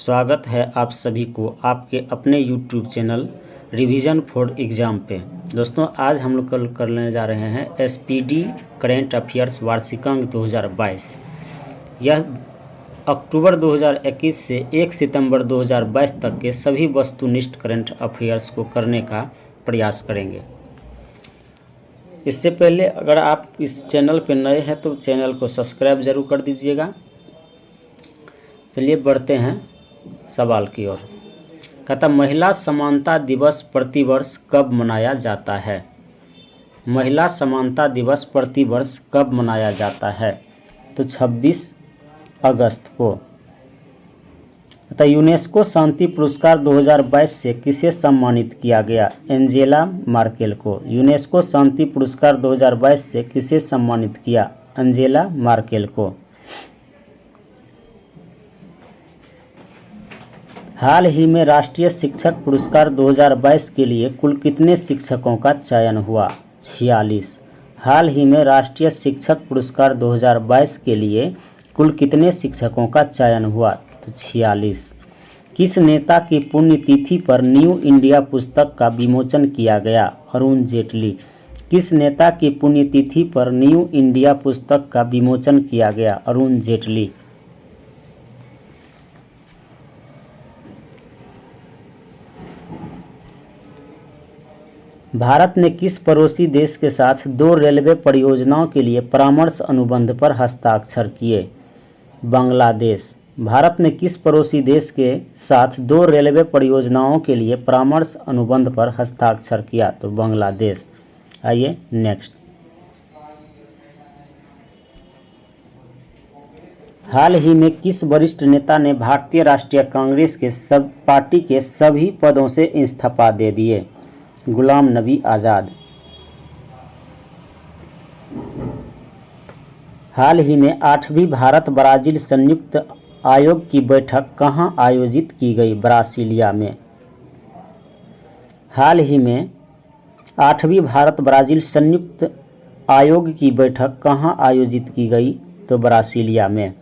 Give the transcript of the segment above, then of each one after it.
स्वागत है आप सभी को आपके अपने YouTube channel revision for exam पे। दोस्तों आज हम लोग कल करने जा रहे हैं SPD करेंट अफेयर्स वार्षिकांक 2022। यह अक्टूबर 2021 से 1 सितंबर 2022 तक के सभी वस्तुनिष्ठ करेंट अफेयर्स को करने का प्रयास करेंगे। इससे पहले अगर आप इस चैनल पर नए हैं तो चैनल को सब्सक्राइब ज़रूर कर दीजिएगा। चलिए बढ़ते हैं सवाल की ओर। कहता महिला समानता दिवस प्रतिवर्ष कब मनाया जाता है? महिला समानता दिवस प्रतिवर्ष कब मनाया जाता है? तो 26 अगस्त को। कहता यूनेस्को शांति पुरस्कार 2022 से किसे सम्मानित किया गया? एंजेला मार्केल को। यूनेस्को शांति पुरस्कार 2022 से किसे सम्मानित किया? एंजेला मार्केल को। हाल ही में राष्ट्रीय शिक्षक पुरस्कार 2022 के लिए कुल कितने शिक्षकों का चयन हुआ? 46। हाल ही में राष्ट्रीय शिक्षक पुरस्कार 2022 के लिए कुल कितने शिक्षकों का चयन हुआ? तो 46। किस नेता की पुण्यतिथि पर न्यू इंडिया पुस्तक का विमोचन किया गया? अरुण जेटली। किस नेता की पुण्यतिथि पर न्यू इंडिया पुस्तक का विमोचन किया गया? अरुण जेटली। भारत ने किस पड़ोसी देश के साथ 2 रेलवे परियोजनाओं के लिए परामर्श अनुबंध पर हस्ताक्षर किए? बांग्लादेश। भारत ने किस पड़ोसी देश के साथ 2 रेलवे परियोजनाओं के लिए परामर्श अनुबंध पर हस्ताक्षर किया? तो बांग्लादेश। आइए नेक्स्ट। हाल ही में किस वरिष्ठ नेता ने भारतीय राष्ट्रीय कांग्रेस के पार्टी के सभी पदों से इस्तीफा दे दिए? गुलाम नबी आज़ाद। हाल ही में 8वीं भारत ब्राज़ील संयुक्त आयोग की बैठक कहां आयोजित की गई? ब्रासीलिया में। हाल ही में 8वीं भारत ब्राज़ील संयुक्त आयोग की बैठक कहां आयोजित की गई? तो ब्रासीलिया में।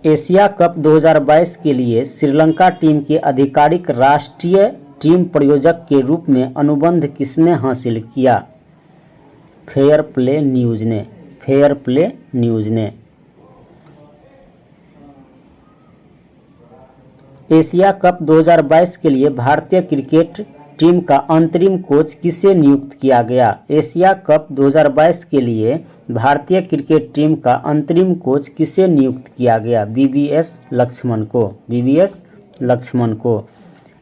एशिया कप 2022 के लिए श्रीलंका टीम के आधिकारिक राष्ट्रीय टीम प्रयोजक के रूप में अनुबंध किसने हासिल किया? फेयर प्ले न्यूज़ ने। फेयर प्ले न्यूज़ ने। एशिया कप 2022 के लिए भारतीय क्रिकेट टीम का अंतरिम कोच किसे नियुक्त किया गया? एशिया कप 2022 के लिए भारतीय क्रिकेट टीम का अंतरिम कोच किसे नियुक्त किया गया? बीवीएस लक्ष्मण को। बीवीएस लक्ष्मण को।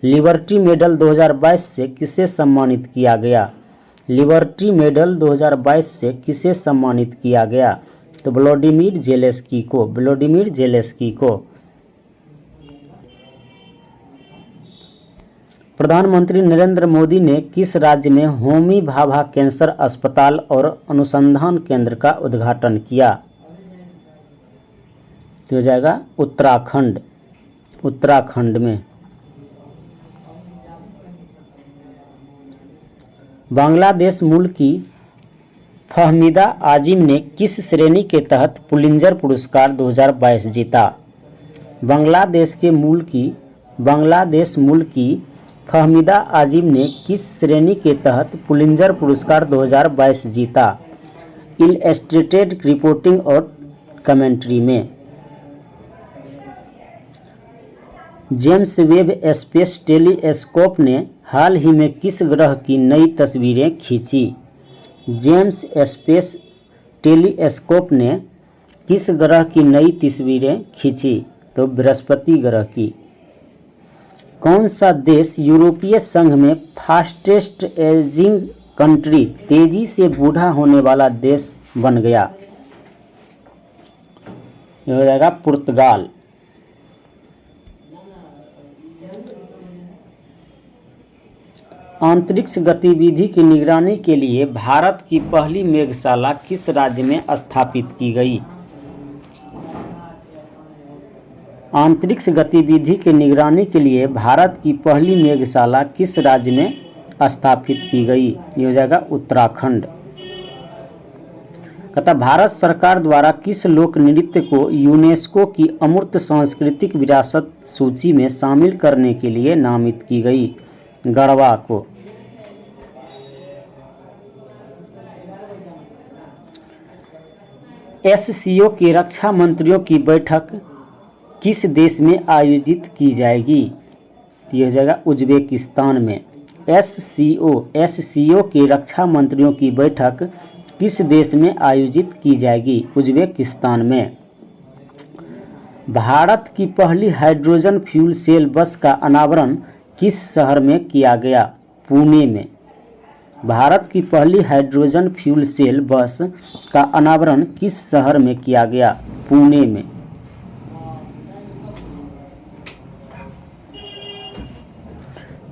लिबर्टी मेडल 2022 से किसे सम्मानित किया गया? लिबर्टी मेडल 2022 से किसे सम्मानित किया गया? तो व्लादिमीर जेलेंस्की को। व्लादिमीर जेलेंस्की को। प्रधानमंत्री नरेंद्र मोदी ने किस राज्य में होमी भाभा कैंसर अस्पताल और अनुसंधान केंद्र का उद्घाटन किया? तो हो जाएगा उत्तराखंड। उत्तराखंड में। बांग्लादेश मूल की फहमीदा आजिम ने किस श्रेणी के तहत पुलिंजर पुरस्कार 2022 जीता? बांग्लादेश मूल की फहमीदा आजिम ने किस श्रेणी के तहत पुलिंजर पुरस्कार 2022 जीता? इलस्ट्रेटेड रिपोर्टिंग और कमेंट्री में। जेम्स वेब स्पेस टेलीस्कोप ने हाल ही में किस ग्रह की नई तस्वीरें खींची? जेम्स स्पेस टेलीस्कोप ने किस ग्रह की नई तस्वीरें खींची? तो बृहस्पति ग्रह की। कौन सा देश यूरोपीय संघ में फास्टेस्ट एजिंग कंट्री, तेजी से बूढ़ा होने वाला देश बन गया? यह हो जाएगा पुर्तगाल। अंतरिक्ष गतिविधि की निगरानी के लिए भारत की पहली मेघशाला किस राज्य में स्थापित की गई? अंतरिक्ष गतिविधि की निगरानी के लिए भारत की पहली मेघशाला किस राज्य में स्थापित की गई? ये हो जाएगा उत्तराखंड। कहता भारत सरकार द्वारा किस लोक नृत्य को यूनेस्को की अमूर्त सांस्कृतिक विरासत सूची में शामिल करने के लिए नामित की गई? गरबा को। एससीओ के रक्षा मंत्रियों की बैठक किस देश में आयोजित की जाएगी? यह हो जाएगा उज्बेकिस्तान में। एससीओ के रक्षा मंत्रियों की बैठक किस देश में आयोजित की जाएगी? उज्बेकिस्तान में। भारत की पहली हाइड्रोजन फ्यूल सेल बस का अनावरण किस शहर में किया गया? पुणे में। भारत की पहली हाइड्रोजन फ्यूल सेल बस का अनावरण किस शहर में किया गया? पुणे में।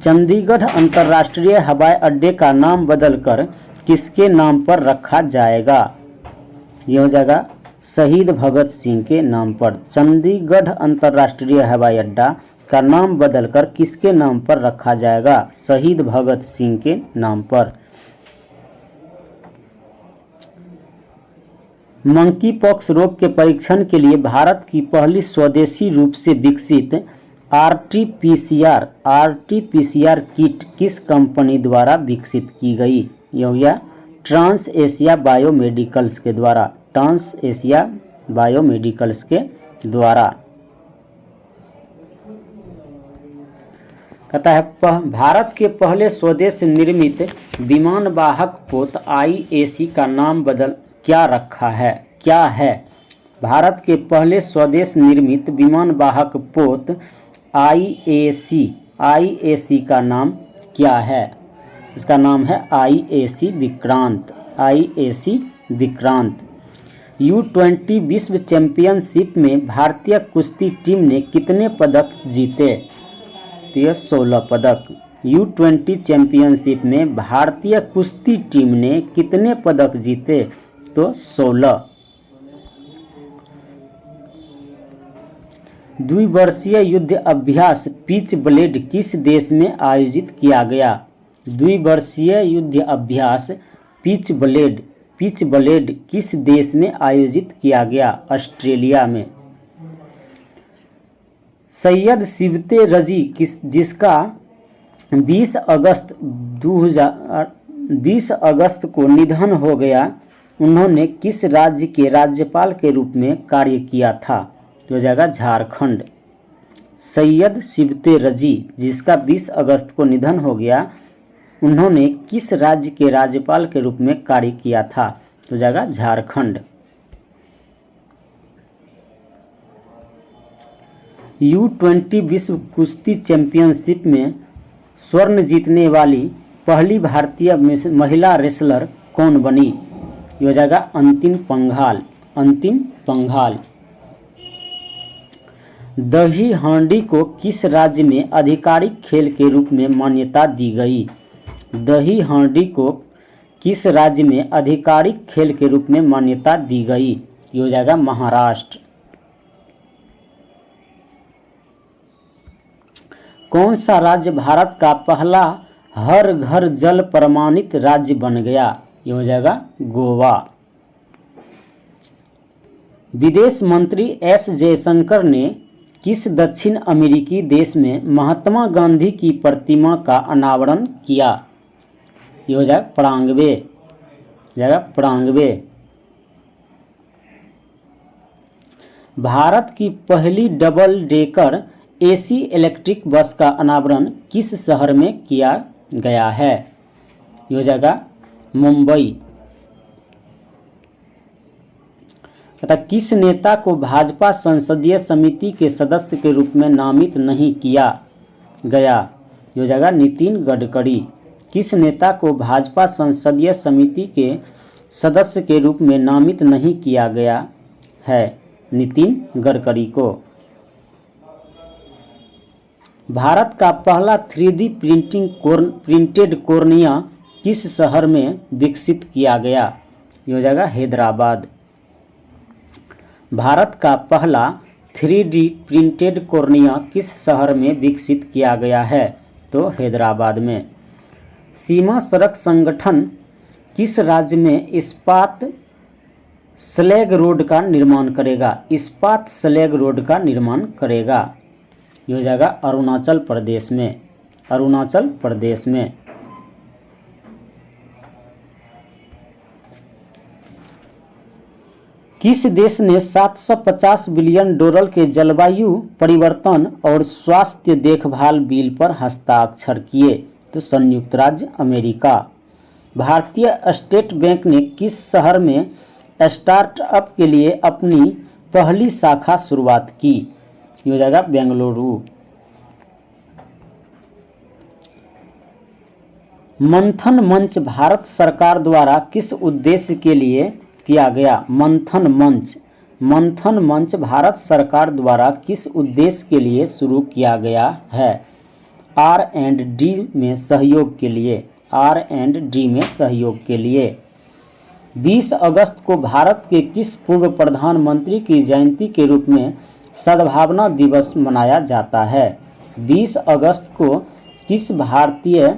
चंडीगढ़ अंतर्राष्ट्रीय हवाई अड्डे का नाम बदलकर किसके नाम पर रखा जाएगा? यह हो जाएगा शहीद भगत सिंह के नाम पर। चंडीगढ़ अंतर्राष्ट्रीय हवाई अड्डा का नाम बदलकर किसके नाम पर रखा जाएगा? शहीद भगत सिंह के नाम पर। मंकी पॉक्स रोग के परीक्षण के लिए भारत की पहली स्वदेशी रूप से विकसित आरटी-पीसीआर किट किस कंपनी द्वारा विकसित की गई? यह हो गया ट्रांस एशिया बायोमेडिकल्स के द्वारा। ट्रांस एशिया बायोमेडिकल्स के द्वारा। कहता है भारत के पहले स्वदेश निर्मित विमान वाहक पोत आईएसी का नाम क्या रखा है? क्या है? भारत के पहले स्वदेश निर्मित विमान वाहक पोत आईएसी का नाम क्या है? इसका नाम है IAC Vikrant. IAC Vikrant. U20 विश्व चैंपियनशिप में भारतीय कुश्ती टीम ने कितने पदक जीते? तो यह 16 पदक। U20 चैंपियनशिप में भारतीय कुश्ती टीम ने कितने पदक जीते? तो 16। द्विवर्षीय युद्ध अभ्यास पिच ब्लेड किस देश में आयोजित किया गया? द्विवर्षीय युद्ध अभ्यास पिच ब्लेड किस देश में आयोजित किया गया? ऑस्ट्रेलिया में। सैयद सिबते रजी जिसका 20 अगस्त को निधन हो गया, उन्होंने किस राज्य के राज्यपाल के रूप में कार्य किया था? तो हो जाएगा झारखंड। सैयद सिबते रजी जिसका 20 अगस्त को निधन हो गया, उन्होंने किस राज्य के राज्यपाल के रूप में कार्य किया था? तो हो जाएगा झारखंड। U20 विश्व कुश्ती चैंपियनशिप में स्वर्ण जीतने वाली पहली भारतीय महिला रेसलर कौन बनी? ये हो जाएगा अंतिम पंघाल। अंतिम पंघाल। दही हांडी को किस राज्य में आधिकारिक खेल के रूप में मान्यता दी गई? दही हांडी को किस राज्य में आधिकारिक खेल के रूप में मान्यता दी गई? ये हो जाएगा महाराष्ट्र। कौन सा राज्य भारत का पहला हर घर जल प्रमाणित राज्य बन गया? ये हो जाएगा गोवा। विदेश मंत्री एस जयशंकर ने किस दक्षिण अमेरिकी देश में महात्मा गांधी की प्रतिमा का अनावरण किया? ये हो जाएगा परांग्वे। भारत की पहली double decker AC electric bus का अनावरण किस शहर में किया गया है? ये हो जाएगा मुंबई। तथा किस नेता को भाजपा संसदीय समिति के सदस्य के रूप में नामित नहीं किया गया? ये हो जाएगा नितिन गडकरी। किस नेता को भाजपा संसदीय समिति के सदस्य के रूप में नामित नहीं किया गया है? नितिन गडकरी को। भारत का पहला 3D प्रिंटेड कॉर्निया किस शहर में विकसित किया गया? ये हो जाएगा हैदराबाद। भारत का पहला 3D प्रिंटेड कॉर्निया किस शहर में विकसित किया गया है? तो हैदराबाद में। सीमा सड़क संगठन किस राज्य में इस्पात स्लैग रोड का निर्माण करेगा? इस्पात स्लैग रोड का निर्माण करेगा। ये हो जाएगा अरुणाचल प्रदेश में, अरुणाचल प्रदेश में। किस देश ने 750 बिलियन डॉलर के जलवायु परिवर्तन और स्वास्थ्य देखभाल बिल पर हस्ताक्षर किए? तो संयुक्त राज्य अमेरिका। भारतीय स्टेट बैंक ने किस शहर में स्टार्टअप के लिए अपनी पहली शाखा शुरुआत की? ये हो जाएगा बेंगलुरु। मंथन मंच भारत सरकार द्वारा किस उद्देश्य के लिए किया गया? मंथन मंच, मंथन मंच भारत सरकार द्वारा किस उद्देश्य के लिए शुरू किया गया है? R&D में सहयोग के लिए, R&D में सहयोग के लिए। 20 अगस्त को भारत के किस पूर्व प्रधानमंत्री की जयंती के रूप में सद्भावना दिवस मनाया जाता है? 20 अगस्त को किस भारतीय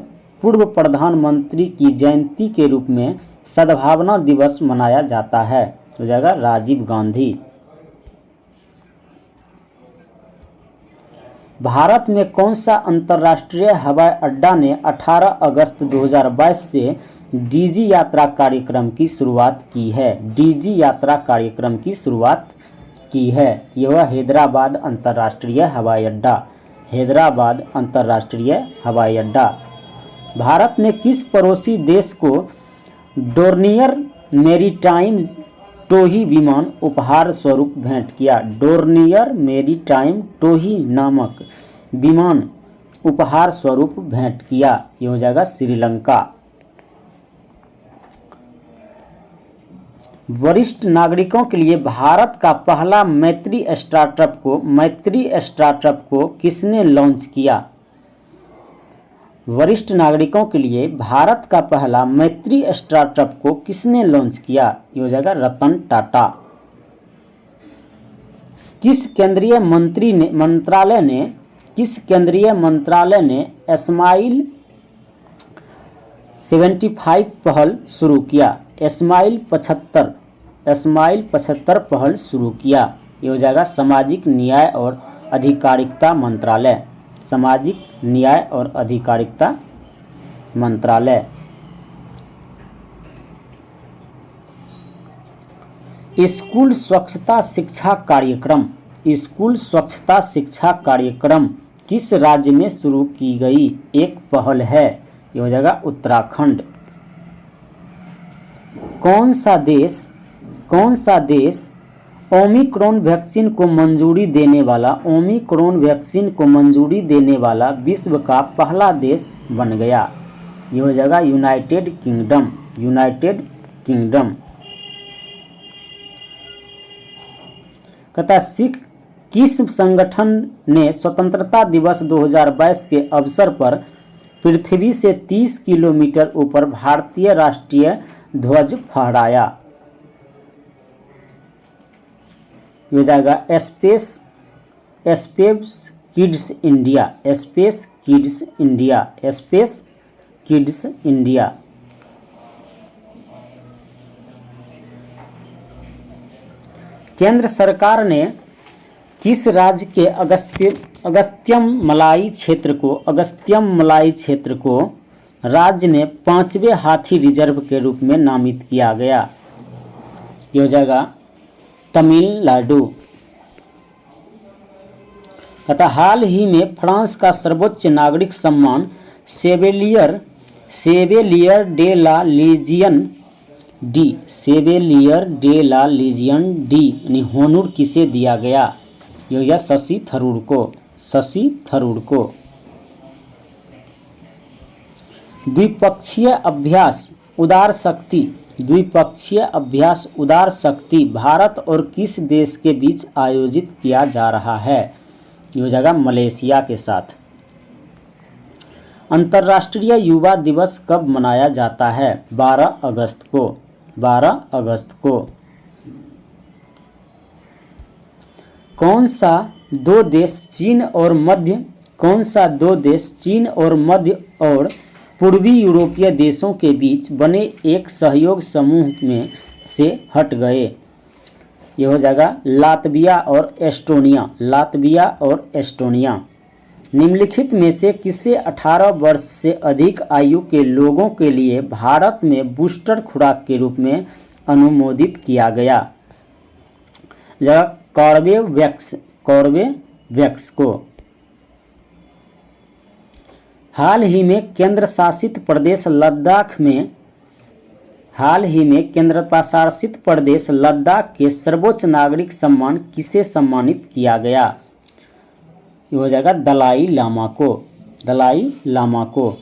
पूर्व प्रधानमंत्री की जयंती के रूप में सद्भावना दिवस मनाया जाता है? हो जाएगा राजीव गांधी। भारत में कौन सा अंतर्राष्ट्रीय हवाई अड्डा ने 18 अगस्त 2022 से डीजी यात्रा कार्यक्रम की शुरुआत की है? डीजी यात्रा कार्यक्रम की शुरुआत की है। यह हैदराबाद अंतर्राष्ट्रीय हवाई अड्डा, हैदराबाद अंतर्राष्ट्रीय हवाई अड्डा। भारत ने किस पड़ोसी देश को डोर्नियर मैरीटाइम टोही विमान उपहार स्वरूप भेंट किया? डोर्नियर मैरीटाइम टोही नामक विमान उपहार स्वरूप भेंट किया। ये हो जाएगा श्रीलंका। वरिष्ठ नागरिकों के लिए भारत का पहला मैत्री स्टार्टअप को किसने लॉन्च किया? वरिष्ठ नागरिकों के लिए भारत का पहला मैत्री स्टार्टअप को किसने लॉन्च किया? ये हो जाएगा रतन टाटा। किस केंद्रीय मंत्रालय ने स्माइल 75 पहल शुरू किया? स्माइल 75 पहल शुरू किया। ये हो जाएगा सामाजिक न्याय और अधिकारिता मंत्रालय, सामाजिक न्याय और अधिकारिता मंत्रालय। स्कूल स्वच्छता शिक्षा कार्यक्रम, स्कूल स्वच्छता शिक्षा कार्यक्रम किस राज्य में शुरू की गई एक पहल है? ये हो जाएगा उत्तराखंड। कौन सा देश ओमिक्रॉन वैक्सीन को मंजूरी देने वाला विश्व का पहला देश बन गया? ये हो जाएगा यूनाइटेड किंगडम। कहता सिख किस संगठन ने स्वतंत्रता दिवस 2022 के अवसर पर पृथ्वी से 30 किलोमीटर ऊपर भारतीय राष्ट्रीय ध्वज फहराया? ये हो जाएगा स्पेस किड्स इंडिया। केंद्र सरकार ने किस राज्य के अगस्त्यम मलाई क्षेत्र को राज्य में 5वें हाथी रिजर्व के रूप में नामित किया गया? ये हो जाएगा तमिलनाडु। कहता हाल ही में फ्रांस का सर्वोच्च नागरिक सम्मान सेवेलियर डे ला लीजियन डी यानी होनूर किसे दिया गया? यह शशि थरूर को। द्विपक्षीय अभ्यास उदार शक्ति भारत और किस देश के बीच आयोजित किया जा रहा है? ये हो जाएगा मलेशिया के साथ। अंतर्राष्ट्रीय युवा दिवस कब मनाया जाता है? 12 अगस्त को। कौन सा दो देश चीन और मध्य और पूर्वी यूरोपीय देशों के बीच बने एक सहयोग समूह में से हट गए? ये हो जाएगा लातविया और एस्टोनिया, लातविया और एस्टोनिया। निम्नलिखित में से किसे 18 वर्ष से अधिक आयु के लोगों के लिए भारत में बूस्टर खुराक के रूप में अनुमोदित किया गया? कॉर्बेवैक्स को। हाल ही में केंद्र शासित प्रदेश लद्दाख के सर्वोच्च नागरिक सम्मान किसे सम्मानित किया गया? ये हो जाएगा दलाई लामा को।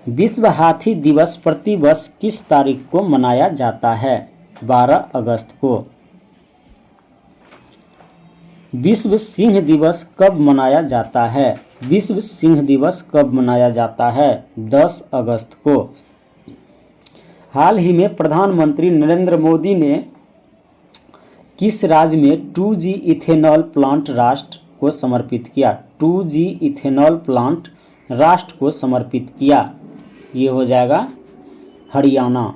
विश्व हाथी दिवस प्रतिवर्ष किस तारीख को मनाया जाता है? 12 अगस्त को। विश्व सिंह दिवस कब मनाया जाता है? विश्व सिंह दिवस कब मनाया जाता है? 10 अगस्त को। हाल ही में प्रधानमंत्री नरेंद्र मोदी ने किस राज्य में 2G इथेनॉल प्लांट राष्ट्र को समर्पित किया? 2G इथेनॉल प्लांट राष्ट्र को समर्पित किया। ये हो जाएगा हरियाणा।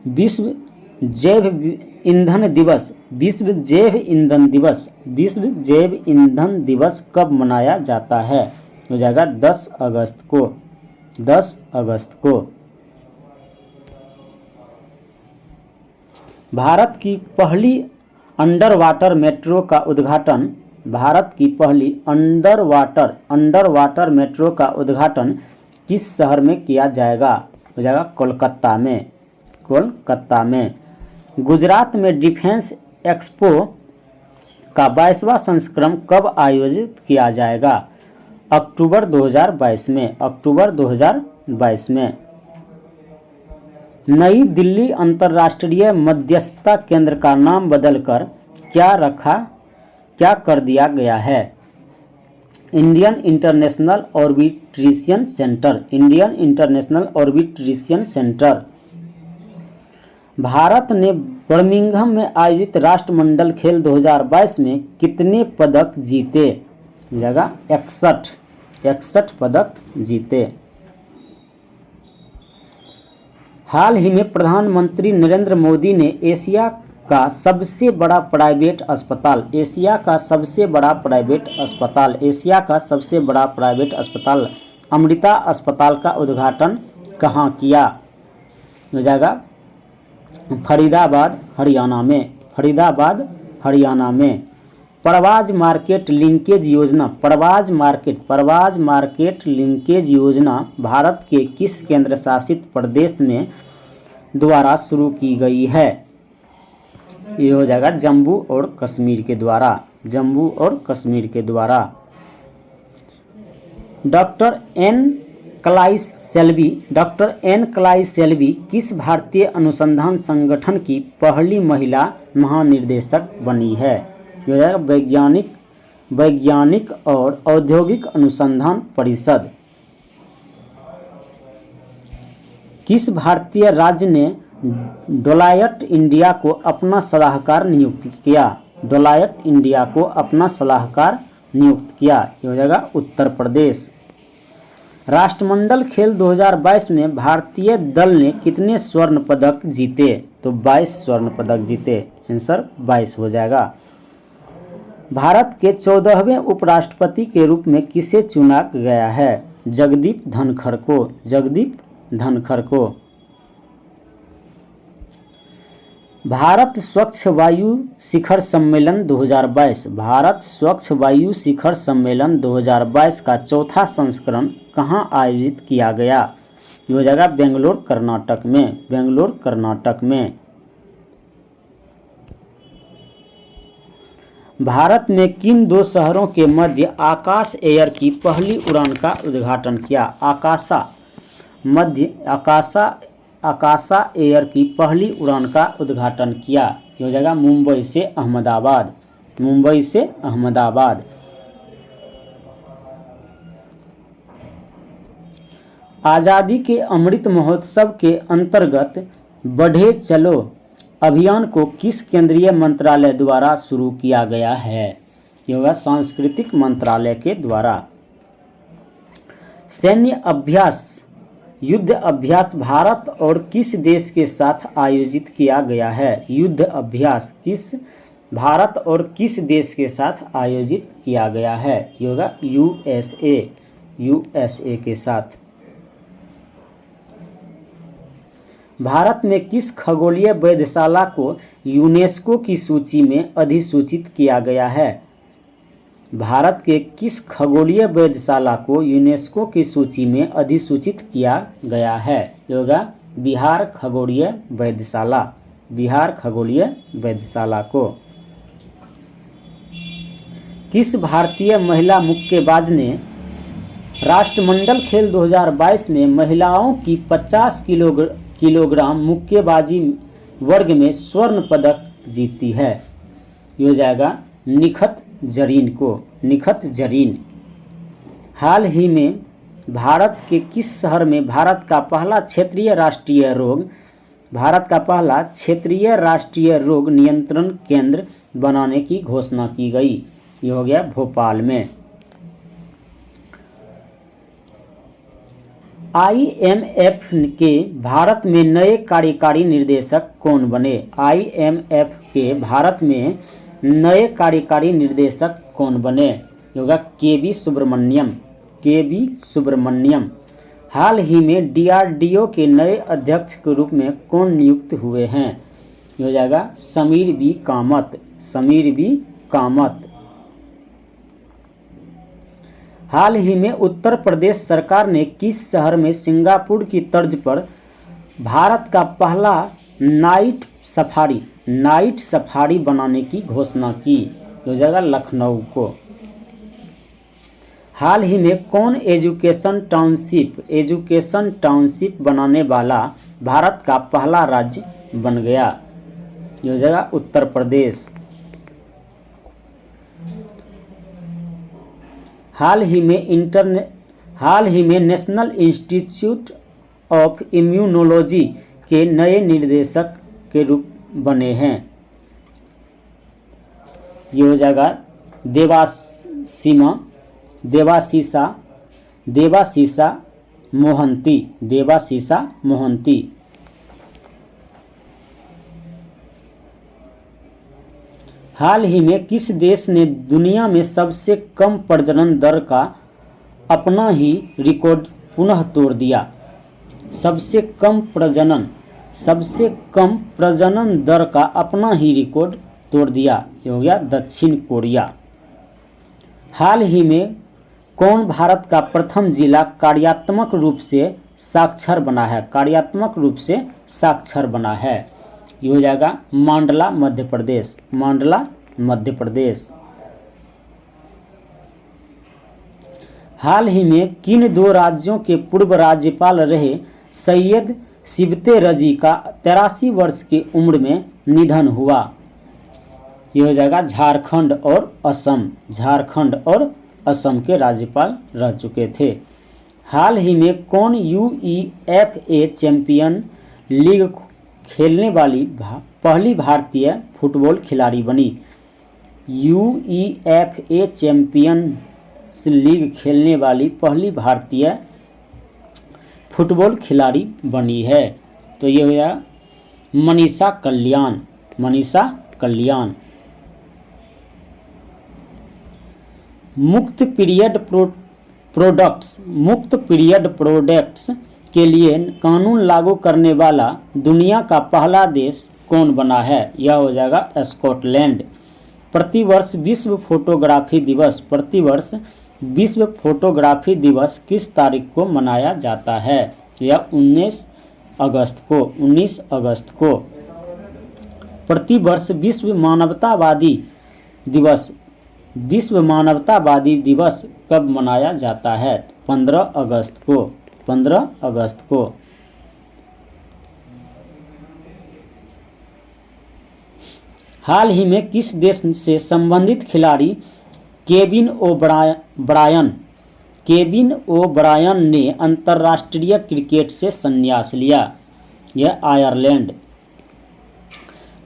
विश्व जैव ईंधन दिवस कब मनाया जाता है? हो जाएगा 10 अगस्त को। 10 अगस्त को। भारत की पहली अंडर वाटर मेट्रो का उद्घाटन किस शहर में किया जाएगा? हो जाएगा कोलकाता में। गुजरात में डिफेंस एक्सपो का 22वां संस्करण कब आयोजित किया जाएगा? अक्टूबर 2022 में। नई दिल्ली अंतर्राष्ट्रीय मध्यस्थता केंद्र का नाम बदलकर क्या कर दिया गया है? Indian international arbitration centre. भारत ने बर्मिंघम में आयोजित राष्ट्रमंडल खेल 2022 में कितने पदक जीते? जगह 61 पदक जीते। हाल ही में प्रधानमंत्री नरेंद्र मोदी ने एशिया का सबसे बड़ा प्राइवेट अस्पताल अमृता अस्पताल का उद्घाटन कहाँ किया? हो जाएगा फरीदाबाद हरियाणा में। प्रवाज मार्केट लिंकेज योजना भारत के किस केंद्र शासित प्रदेश में द्वारा शुरू की गई है? ये हो जाएगा जम्मू और कश्मीर के द्वारा। डॉक्टर एन क्लाई सेल्वी किस भारतीय अनुसंधान संगठन की पहली महिला महानिदेशक बनी है? ये हो जाएगा वैज्ञानिक और औद्योगिक अनुसंधान परिषद। किस भारतीय राज्य ने डेलॉयट इंडिया को अपना सलाहकार नियुक्त किया? ये हो जाएगा उत्तर प्रदेश। राष्ट्रमंडल खेल 2022 में भारतीय दल ने कितने स्वर्ण पदक जीते? तो 22 स्वर्ण पदक जीते। आंसर 22 हो जाएगा। भारत के 14वें उपराष्ट्रपति के रूप में किसे चुना गया है? जगदीप धनखड़ को। भारत स्वच्छ वायु शिखर सम्मेलन 2022 का चौथा संस्करण कहाँ आयोजित किया गया? ये हो जाएगा बेंगलोर कर्नाटक में। भारत में किन दो शहरों के मध्य आकाश एयर की पहली उड़ान का उद्घाटन किया? आकाशा एयर की पहली उड़ान का उद्घाटन किया। ये हो जाएगा मुंबई से अहमदाबाद। आज़ादी के अमृत महोत्सव के अंतर्गत बढ़े चलो अभियान को किस केंद्रीय मंत्रालय द्वारा शुरू किया गया है? ये होगा सांस्कृतिक मंत्रालय के द्वारा। सैन्य युद्ध अभ्यास भारत और किस देश के साथ आयोजित किया गया है? युद्ध अभ्यास किस भारत और किस देश के साथ आयोजित किया गया है? ये होगा यूएसए के साथ। भारत में किस खगोलीय वेधशाला को यूनेस्को की सूची में अधिसूचित किया गया है? भारत के किस खगोलीय वेधशाला को यूनेस्को की सूची में अधिसूचित किया गया है? ये होगा बिहार खगोलीय वेधशाला, बिहार खगोलीय वेधशाला को। किस भारतीय महिला मुक्केबाज ने राष्ट्रमंडल खेल 2022 में महिलाओं की 50 किलोग्राम मुक्केबाजी वर्ग में स्वर्ण पदक जीती है? ये हो जाएगा निखत जरीन को, निखत जरीन। हाल ही में भारत के किस शहर में भारत का पहला क्षेत्रीय राष्ट्रीय रोग नियंत्रण केंद्र बनाने की घोषणा की गई? ये हो गया भोपाल में। IMF के भारत में नए कार्यकारी निर्देशक कौन बने? IMF के भारत में नए कार्यकारी निर्देशक कौन बने? ये होगा केवी सुब्रमण्यम। हाल ही में DRDO के नए अध्यक्ष के रूप में कौन नियुक्त हुए हैं? ये हो जाएगा समीर बी कामत। हाल ही में उत्तर प्रदेश सरकार ने किस शहर में सिंगापुर की तर्ज पर भारत का पहला नाइट सफारी बनाने की घोषणा की? हो जाएगा लखनऊ को। हाल ही में कौन एजुकेशन टाउनशिप बनाने वाला भारत का पहला राज्य बन गया? ये हो जाएगा उत्तर प्रदेश। हाल ही में नेशनल इंस्टीट्यूट ऑफ इम्यूनोलॉजी के नए निदेशक के रूप बने हैं? ये हो जाएगा देवाशीषा मोहंती। हाल ही में किस देश ने दुनिया में सबसे कम प्रजनन दर का अपना ही रिकॉर्ड पुनः तोड़ दिया? सबसे कम प्रजनन दर का अपना ही रिकॉर्ड तोड़ दिया। ये हो गया दक्षिण कोरिया। हाल ही में कौन भारत का प्रथम जिला कार्यात्मक रूप से साक्षर बना है? ये हो जाएगा मांडला मध्य प्रदेश। हाल ही में किन 2 राज्यों के पूर्व राज्यपाल रहे सैयद सिबते रजी का 83 वर्ष की उम्र में निधन हुआ? ये हो जाएगा झारखंड और असम के राज्यपाल रह चुके थे। हाल ही में कौन UEFA चैंपियन लीग खेलने वाली पहली भारतीय फुटबॉल खिलाड़ी बनी? UEFA चैंपियंस लीग खेलने वाली पहली भारतीय फुटबॉल खिलाड़ी बनी है। तो ये हो गया मनीषा कल्याण। मुक्त पीरियड प्रोडक्ट्स के लिए कानून लागू करने वाला दुनिया का पहला देश कौन बना है? यह हो जाएगा स्कॉटलैंड। प्रतिवर्ष विश्व फोटोग्राफी दिवस किस तारीख को मनाया जाता है? यह 19 अगस्त को। प्रतिवर्ष विश्व मानवतावादी दिवस कब मनाया जाता है? 15 अगस्त को। हाल ही में किस देश से संबंधित खिलाड़ी केविन ओब्रायन ने अंतर्राष्ट्रीय क्रिकेट से संन्यास लिया? यह आयरलैंड।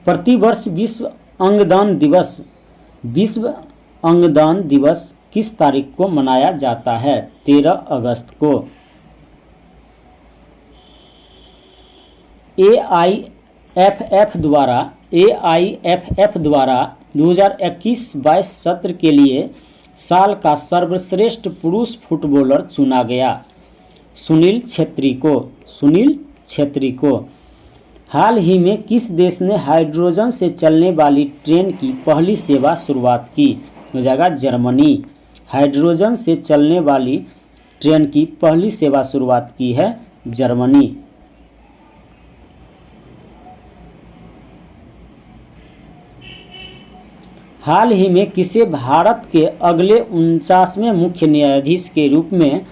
प्रतिवर्ष विश्व अंगदान दिवस किस तारीख को मनाया जाता है? 13 अगस्त को। AIFF द्वारा 2021-22 सत्र के लिए साल का सर्वश्रेष्ठ पुरुष फुटबॉलर चुना गया। सुनील छेत्री को। हाल ही में किस देश ने हाइड्रोजन से चलने वाली ट्रेन की पहली सेवा शुरुआत की? हो जाएगा जर्मनी। हाइड्रोजन से चलने वाली ट्रेन की पहली सेवा शुरुआत की है जर्मनी। हाल ही में किसे भारत के अगले 49वें मुख्य न्यायाधीश के रूप में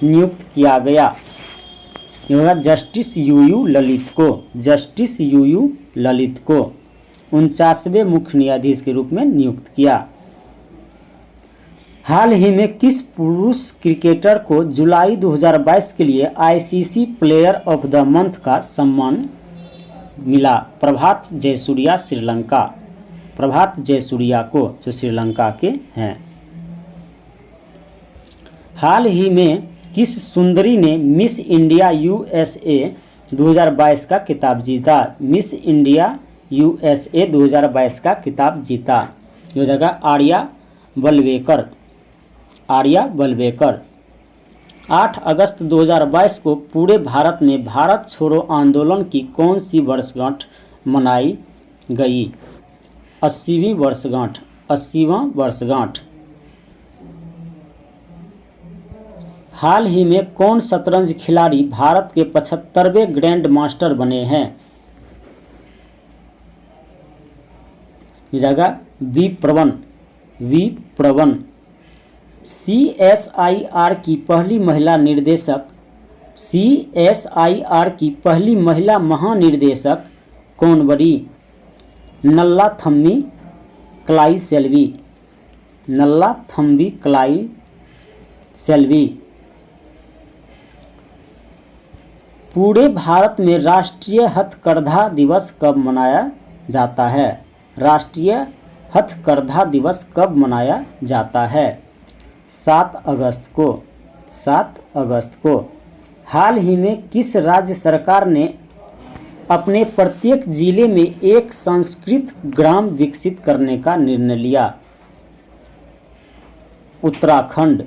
नियुक्त किया गया? जस्टिस यूयू ललित को 49वें मुख्य न्यायाधीश के रूप में नियुक्त किया। हाल ही में किस पुरुष क्रिकेटर को जुलाई 2022 के लिए ICC player of the month का सम्मान मिला? प्रभात जयसूर्या को, जो श्रीलंका के हैं। हाल ही में किस सुंदरी ने मिस इंडिया USA 2022 का खिताब जीता? मिस इंडिया USA 2022 का खिताब जीता। हो जाएगा आर्या बलवेकर। 8 अगस्त 2022 को पूरे भारत में भारत छोड़ो आंदोलन की कौन सी वर्षगांठ मनाई गई? 80वां वर्षगांठ। हाल ही में कौन शतरंज खिलाड़ी भारत के 75वें ग्रैंड मास्टर बने हैं? जगह वी प्रवन। CSIR की पहली महिला महानिर्देशक कौन बनी? नल्लाथम्बी क्लाई सेल्वी। पूरे भारत में राष्ट्रीय हथकरघा दिवस कब मनाया जाता है? राष्ट्रीय हथकरघा दिवस कब मनाया जाता है? 7 अगस्त को। हाल ही में किस राज्य सरकार ने अपने प्रत्येक जिले में एक संस्कृत ग्राम विकसित करने का निर्णय लिया? उत्तराखंड।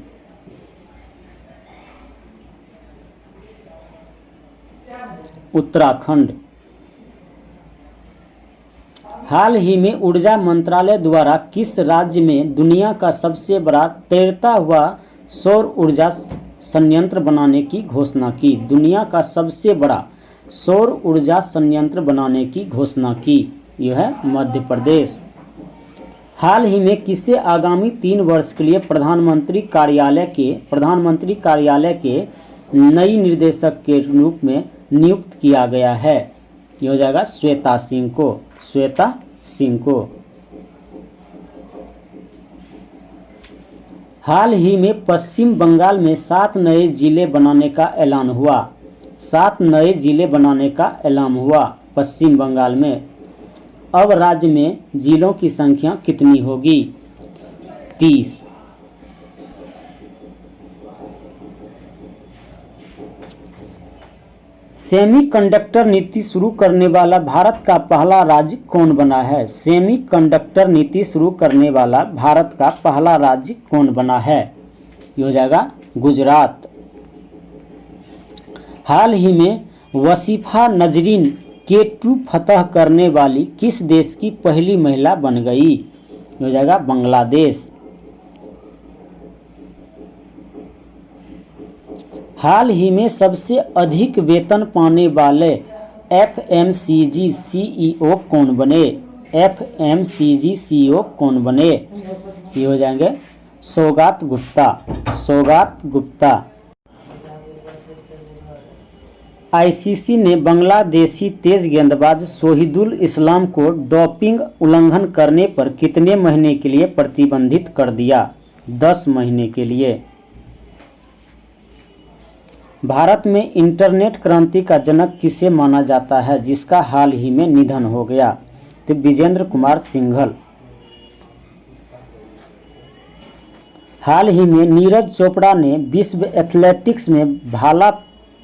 हाल ही में ऊर्जा मंत्रालय द्वारा किस राज्य में दुनिया का सबसे बड़ा तैरता हुआ सौर ऊर्जा संयंत्र बनाने की घोषणा की? दुनिया का सबसे बड़ा सौर ऊर्जा संयंत्र बनाने की घोषणा की। यह है मध्य प्रदेश। हाल ही में किसे आगामी 3 वर्ष के लिए प्रधानमंत्री कार्यालय के नई निदेशक के रूप में नियुक्त किया गया है? यह हो जाएगा श्वेता सिंह को। हाल ही में पश्चिम बंगाल में 7 नए जिले बनाने का ऐलान हुआ। पश्चिम बंगाल में। अब राज्य में जिलों की संख्या कितनी होगी? 30। सेमीकंडक्टर नीति शुरू करने वाला भारत का पहला राज्य कौन बना है? सेमीकंडक्टर नीति शुरू करने वाला भारत का पहला राज्य कौन बना है? ये हो जाएगा गुजरात। हाल ही में वसीफा नजरीन K2 फतह करने वाली किस देश की पहली महिला बन गई? ये हो जाएगा बांग्लादेश। हाल ही में सबसे अधिक वेतन पाने वाले FMCG CEO कौन बने? FMCG CEO कौन बने? ये हो जाएंगे सौगात गुप्ता। ICC ने बांग्लादेशी तेज गेंदबाज शोहिदुल इस्लाम को डोपिंग उल्लंघन करने पर कितने महीने के लिए प्रतिबंधित कर दिया? 10 महीने के लिए। भारत में इंटरनेट क्रांति का जनक किसे माना जाता है जिसका हाल ही में निधन हो गया? तो विजेंद्र कुमार सिंघल। हाल ही में नीरज चोपड़ा ने विश्व एथलेटिक्स में भाला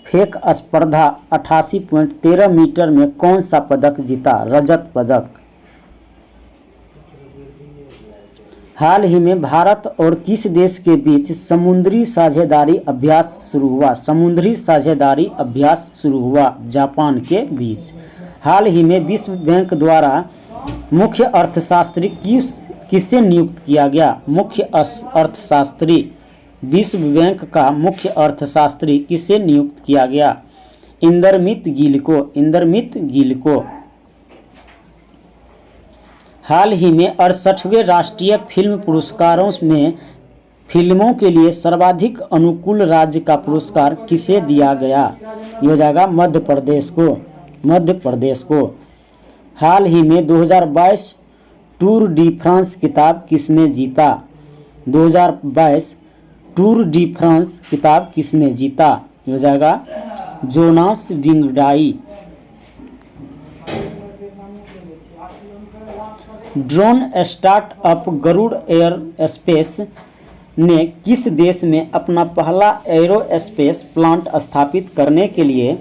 फेंक स्पर्धा 88.13 मीटर में कौन सा पदक जीता? रजत पदक। हाल ही में भारत और किस देश के बीच समुद्री साझेदारी अभ्यास शुरू हुआ? समुद्री साझेदारी अभ्यास शुरू हुआ जापान के बीच। हाल ही में विश्व बैंक द्वारा मुख्य अर्थशास्त्री किसे नियुक्त किया गया? मुख्य अर्थशास्त्री, विश्व बैंक का मुख्य अर्थशास्त्री किसे नियुक्त किया गया? इंदरमित गिल को। इंदरमित गिल को। हाल ही में 68वें राष्ट्रीय फिल्म पुरस्कारों में फिल्मों के लिए सर्वाधिक अनुकूल राज्य का पुरस्कार किसे दिया गया? ये हो जाएगा मध्य प्रदेश को। मध्य प्रदेश को। हाल ही में 2022 टूर डी फ्रांस खिताब किसने जीता? 2022 टूर डी फ्रांस खिताब किसने जीता? ये हो जाएगा Jonas Vingegaard. Drone startup Garuda aerospace ने किस देश में अपना पहला एरोस्पेस प्लांट स्थापित करने के लिए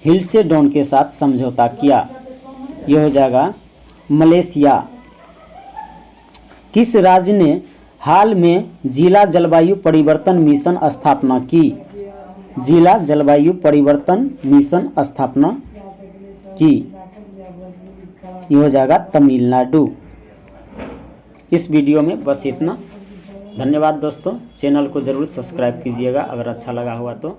हिल्सेडॉन के साथ समझौता किया? यह हो जाएगा मलेशिया। किस राज्य ने हाल में जिला जलवायु परिवर्तन मिशन स्थापना की? जिला जलवायु परिवर्तन मिशन स्थापना की। ये हो जाएगा तमिलनाडु। इस वीडियो में बस इतना। धन्यवाद दोस्तों। चैनल को ज़रूर सब्सक्राइब कीजिएगा अगर अच्छा लगा हुआ तो।